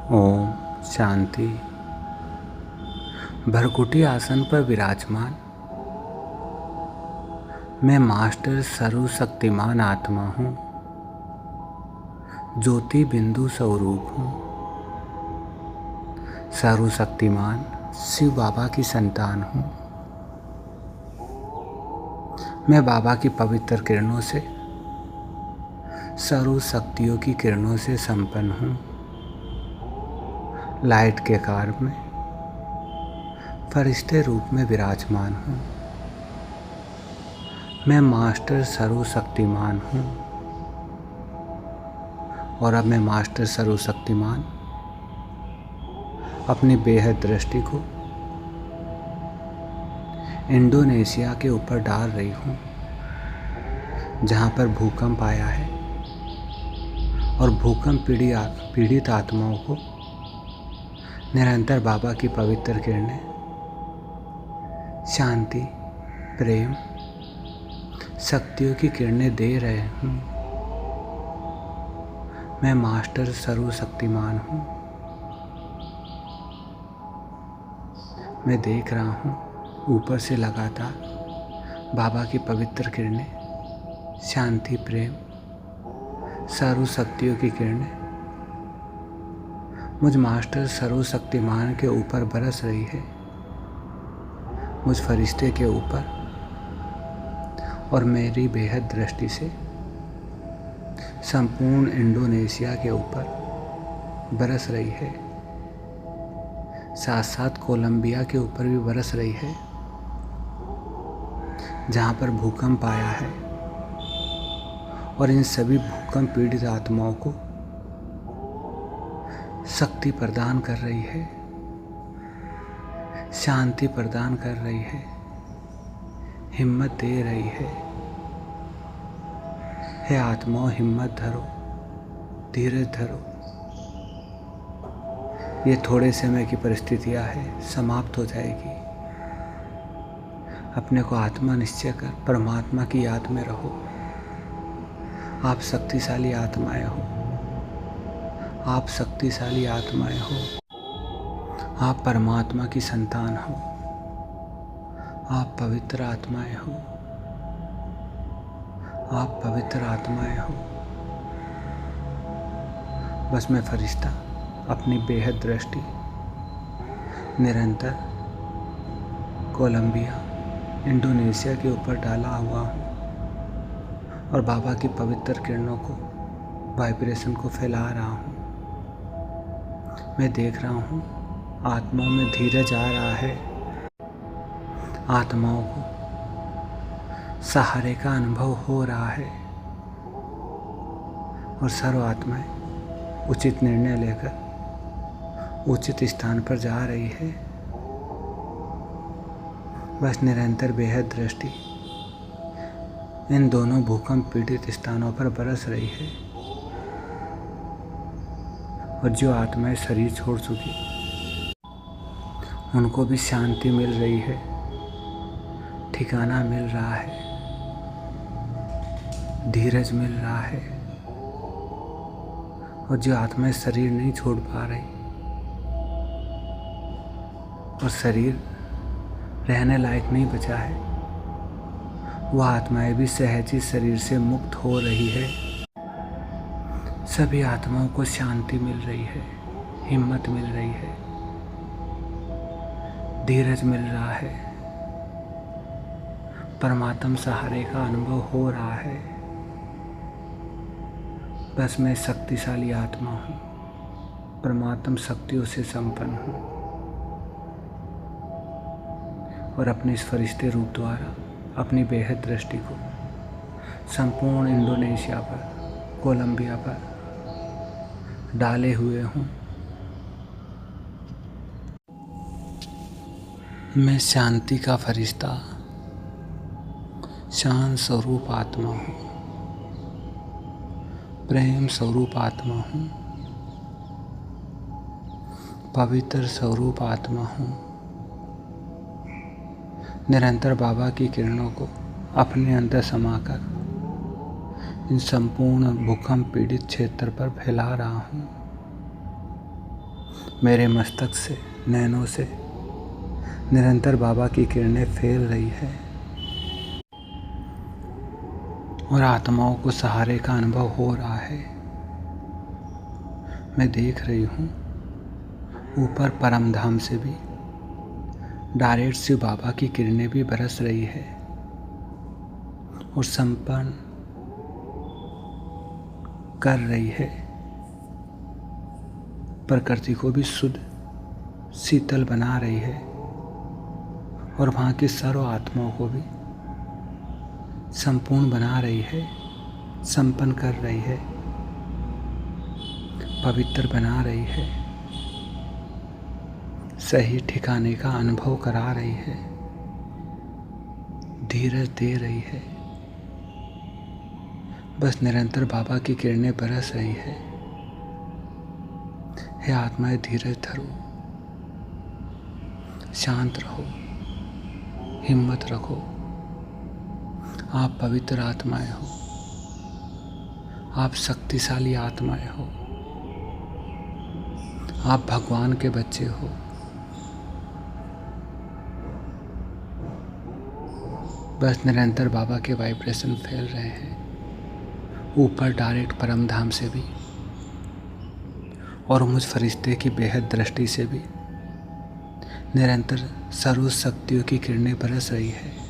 ओम शांति। भरकुटी आसन पर विराजमान मैं मास्टर सर्वशक्तिमान आत्मा हूँ। ज्योति बिंदु स्वरूप हूँ। सर्वशक्तिमान शिव बाबा की संतान हूँ। मैं बाबा की पवित्र किरणों से, सर्व शक्तियों की किरणों से संपन्न हूँ। लाइट के कार में फरिश्ते रूप में विराजमान हूँ। मैं मास्टर सर्वशक्तिमान हूँ और अब मैं मास्टर सर्वशक्तिमान अपनी बेहद दृष्टि को इंडोनेशिया के ऊपर डाल रही हूँ, जहाँ पर भूकंप आया है और भूकंप पीड़ित आत्माओं को निरंतर बाबा की पवित्र किरणें शांति, प्रेम, शक्तियों की किरणें दे रहे हूँ। मैं मास्टर सर्वशक्तिमान हूँ। मैं देख रहा हूँ ऊपर से लगातार बाबा की पवित्र किरणें शांति, प्रेम, सर्व शक्तियों की किरणें मुझ मास्टर सर्वशक्तिमान के ऊपर बरस रही है, मुझ फरिश्ते के ऊपर, और मेरी बेहद दृष्टि से संपूर्ण इंडोनेशिया के ऊपर बरस रही है। साथ साथ कोलंबिया के ऊपर भी बरस रही है, जहाँ पर भूकंप आया है और इन सभी भूकंप पीड़ित आत्माओं को शक्ति प्रदान कर रही है, शांति प्रदान कर रही है, हिम्मत दे रही है। हे आत्माओं, हिम्मत धरो, धीरज धरो। ये थोड़े समय की परिस्थितियां है, समाप्त हो जाएगी। अपने को आत्मा निश्चय कर परमात्मा की याद में रहो। आप शक्तिशाली आत्माएं हो। आप शक्तिशाली आत्माएं हो। आप परमात्मा की संतान हो। आप पवित्र आत्माएं हो। आप पवित्र आत्माएं हो। बस मैं फरिश्ता अपनी बेहद दृष्टि निरंतर कोलंबिया, इंडोनेशिया के ऊपर डाला हुआ हूँ और बाबा की पवित्र किरणों को, वाइब्रेशन को फैला रहा हूँ। मैं देख रहा हूँ आत्माओं में धीरज आ रहा है। आत्माओं को सहारे का अनुभव हो रहा है और सर्व आत्माएं उचित निर्णय लेकर उचित स्थान पर जा रही है। बस निरंतर बेहद दृष्टि इन दोनों भूकंप पीड़ित स्थानों पर बरस रही है और जो आत्माएं शरीर छोड़ चुकी उनको भी शांति मिल रही है, ठिकाना मिल रहा है, धीरज मिल रहा है। और जो आत्माएं शरीर नहीं छोड़ पा रही और शरीर रहने लायक नहीं बचा है, वह आत्माएं भी सहज ही शरीर से मुक्त हो रही है। सभी आत्माओं को शांति मिल रही है, हिम्मत मिल रही है, धीरज मिल रहा है, परमात्म सहारे का अनुभव हो रहा है। बस मैं शक्तिशाली आत्मा हूँ, परमात्म शक्तियों से संपन्न हूँ और अपने इस फरिश्ते रूप द्वारा अपनी बेहद दृष्टि को संपूर्ण इंडोनेशिया पर, कोलंबिया पर डाले हुए हूँ। मैं शांति का फरिश्ता, शांत स्वरूप आत्मा हूँ, प्रेम स्वरूप आत्मा हूँ, पवित्र स्वरूप आत्मा हूँ। निरंतर बाबा की किरणों को अपने अंदर समाकर इन संपूर्ण भूकंप पीड़ित क्षेत्र पर फैला रहा हूँ। मेरे मस्तक से, नैनों से निरंतर बाबा की किरणें फैल रही है और आत्माओं को सहारे का अनुभव हो रहा है। मैं देख रही हूँ ऊपर परम धाम से भी डायरेक्ट शिव बाबा की किरणें भी बरस रही है और संपन्न कर रही है, प्रकृति को भी शुद्ध शीतल बना रही है और वहाँ की सर्व आत्माओं को भी संपूर्ण बना रही है, संपन्न कर रही है, पवित्र बना रही है, सही ठिकाने का अनुभव करा रही है, धीरज दे रही है। बस निरंतर बाबा की किरणें बरस रही है। हे आत्माएं, धीरज धरो, शांत रहो, हिम्मत रखो। आप पवित्र आत्माएं हो, आप शक्तिशाली आत्माएं हो, आप भगवान के बच्चे हो। बस निरंतर बाबा के वाइब्रेशन फैल रहे हैं ऊपर डायरेक्ट परम धाम से भी और मुझ फरिश्ते की बेहद दृष्टि से भी निरंतर सर्व शक्तियों की किरणें बरस रही है।